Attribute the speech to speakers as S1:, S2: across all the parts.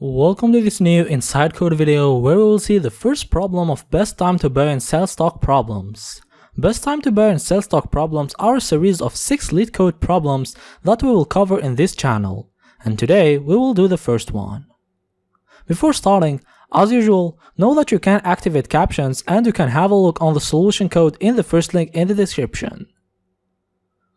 S1: Welcome to this new Inside Code video where we will see the first problem of best time to buy and sell stock problems. Best time to buy and sell stock problems are a series of 6 LeetCode problems that we will cover in this channel, and today we will do the first one. Before starting, as usual, know that you can activate captions and you can have a look on the solution code in the first link in the description.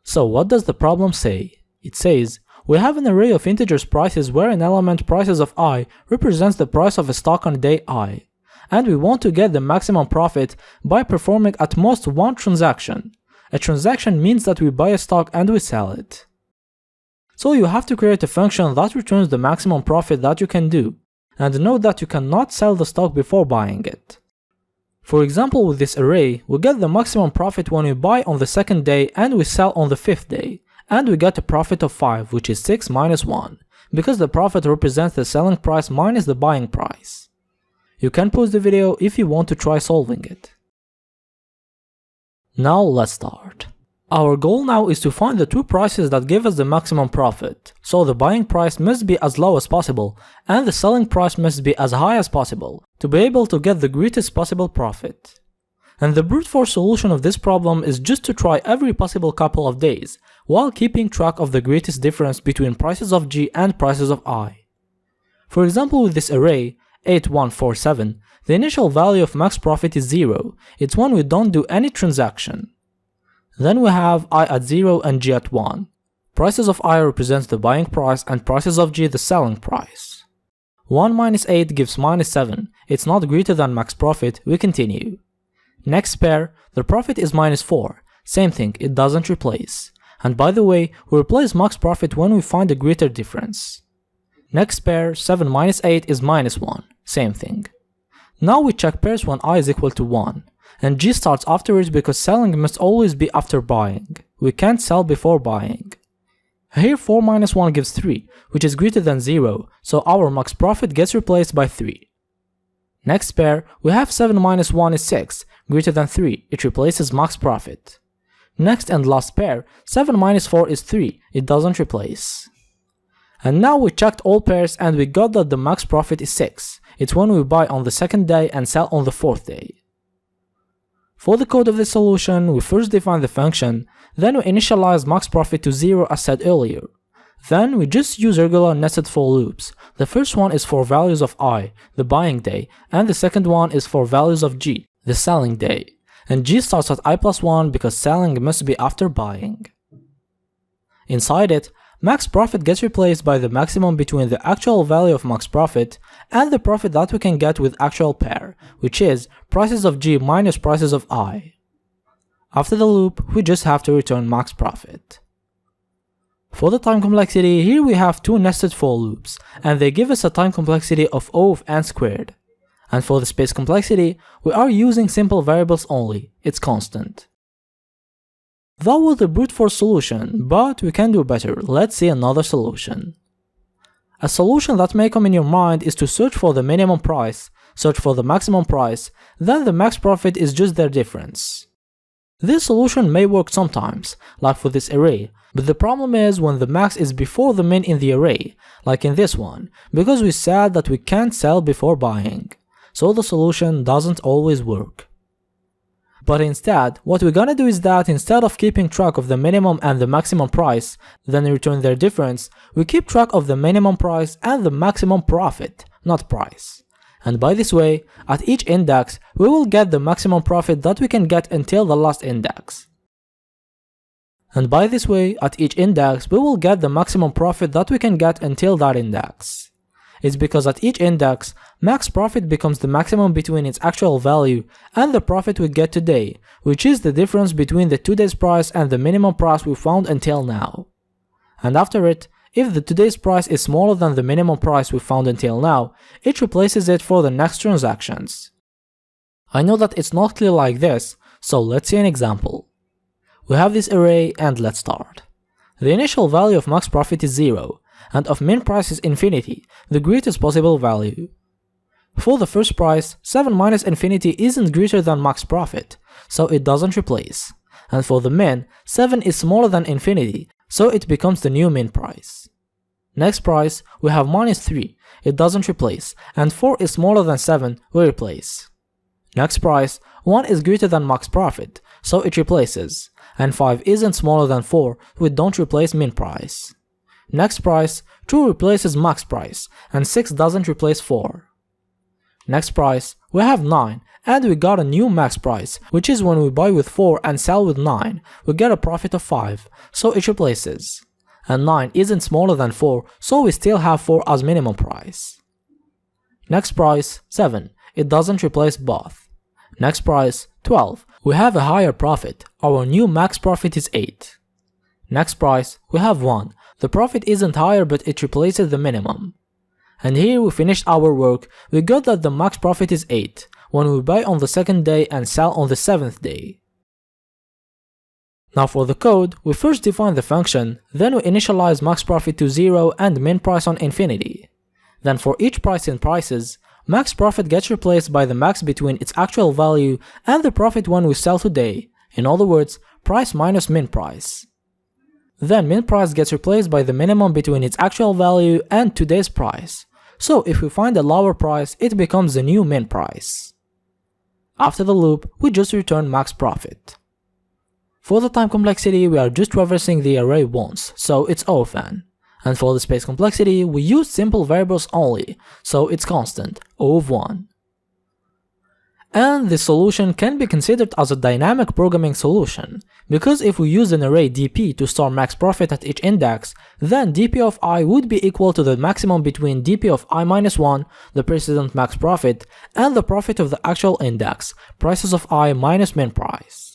S1: So what does the problem say? It says, we have an array of integers prices where an element prices of I represents the price of a stock on day I, and we want to get the maximum profit by performing at most one transaction. A transaction means that we buy a stock and we sell it. So you have to create a function that returns the maximum profit that you can do, and note that you cannot sell the stock before buying it. For example, with this array, we get the maximum profit when we buy on the second day and we sell on the 5th day. And we get a profit of 5, which is 6 minus 1, because the profit represents the selling price minus the buying price. You can pause the video if you want to try solving it. Now let's start. Our goal now is to find the two prices that give us the maximum profit, so the buying price must be as low as possible, and the selling price must be as high as possible, to be able to get the greatest possible profit. And the brute force solution of this problem is just to try every possible couple of days, while keeping track of the greatest difference between prices of G and prices of I. For example, with this array, 8, 1, 4, 7, the initial value of max profit is 0, it's when we don't do any transaction. Then we have I at 0 and G at 1. Prices of I represents the buying price and prices of G the selling price. 1 minus 8 gives minus 7, it's not greater than max profit, we continue. Next pair, the profit is minus 4, same thing, it doesn't replace. And by the way, we replace max profit when we find a greater difference. Next pair, 7 minus 8 is minus 1, same thing. Now we check pairs when I is equal to 1, and G starts afterwards because selling must always be after buying. We can't sell before buying. Here 4 minus 1 gives 3, which is greater than 0, so our max profit gets replaced by 3. Next pair, we have 7 minus 1 is 6, greater than 3, it replaces max profit. Next and last pair, 7 minus 4 is 3, it doesn't replace. And now we checked all pairs and we got that the max profit is 6, it's when we buy on the second day and sell on the 4th day. For the code of this solution, we first define the function, then we initialize max profit to 0 as said earlier. Then we just use regular nested for loops. The first one is for values of I, the buying day, and the second one is for values of G, the selling day. And G starts at I plus 1 because selling must be after buying. Inside it, max profit gets replaced by the maximum between the actual value of max profit and the profit that we can get with actual pair, which is prices of G minus prices of I. After the loop, we just have to return max profit. For the time complexity, here we have two nested for loops, and they give us a time complexity of O of n squared. And for the space complexity, we are using simple variables only, it's constant. That was the brute force solution, but we can do better, let's see another solution. A solution that may come in your mind is to search for the minimum price, search for the maximum price, then the max profit is just their difference. This solution may work sometimes, like for this array, but the problem is when the max is before the min in the array, like in this one, because we said that we can't sell before buying. So the solution doesn't always work. But instead, what we're gonna do is that instead of keeping track of the minimum and the maximum price, then return their difference, we keep track of the minimum price and the maximum profit, not price. And by this way, at each index, we will get the maximum profit that we can get until the last index. And by this way, at each index, we will get the maximum profit that we can get until that index. It's because at each index, max profit becomes the maximum between its actual value and the profit we get today, which is the difference between the today's price and the minimum price we found until now. And after it, if the today's price is smaller than the minimum price we found until now, it replaces it for the next transactions. I know that it's not clear like this, so let's see an example. We have this array and let's start. The initial value of max profit is 0, and of min price is infinity, the greatest possible value. For the first price, 7 minus infinity isn't greater than max profit, so it doesn't replace. And for the min, 7 is smaller than infinity, so it becomes the new min price. Next price, we have -3, it doesn't replace, and 4 is smaller than 7, we replace. Next price, 1 is greater than max profit, so it replaces, and 5 isn't smaller than 4, we don't replace min price. Next price, 2 replaces max price, and 6 doesn't replace 4. Next price, we have 9, and we got a new max price, which is when we buy with 4 and sell with 9, we get a profit of 5, so it replaces. And 9 isn't smaller than 4, so we still have 4 as minimum price. Next price, 7, it doesn't replace both. Next price, 12, we have a higher profit, our new max profit is 8. Next price, we have 1, the profit isn't higher but it replaces the minimum. And here we finished our work, we got that the max profit is 8, when we buy on the 2nd day and sell on the 7th day. Now for the code, we first define the function, then we initialize max profit to 0 and min price on infinity. Then for each price in prices, max profit gets replaced by the max between its actual value and the profit when we sell today, in other words, price minus min price. Then min price gets replaced by the minimum between its actual value and today's price, so if we find a lower price, it becomes the new min price. After the loop, we just return max profit. For the time complexity, we are just traversing the array once, so it's ofn. And for the space complexity, we use simple variables only, so it's constant, O of 1. And this solution can be considered as a dynamic programming solution, because if we use an array dp to store max profit at each index, then dp of I would be equal to the maximum between dp of I minus 1, the precedent max profit, and the profit of the actual index, prices of I minus min price.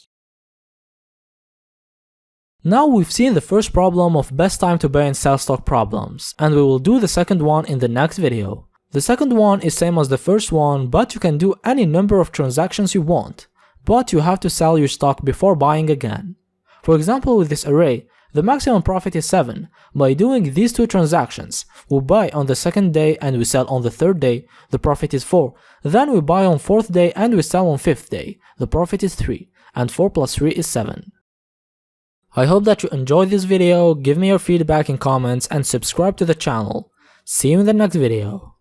S1: Now we've seen the first problem of best time to buy and sell stock problems, and we will do the second one in the next video. The second one is same as the first one, but you can do any number of transactions you want, but you have to sell your stock before buying again. For example, with this array, the maximum profit is 7. By doing these two transactions, we buy on the 2nd day and we sell on the 3rd day, the profit is 4. Then we buy on 4th day and we sell on 5th day, the profit is 3, and 4 plus 3 is 7. I hope that you enjoyed this video, give me your feedback in comments and subscribe to the channel. See you in the next video.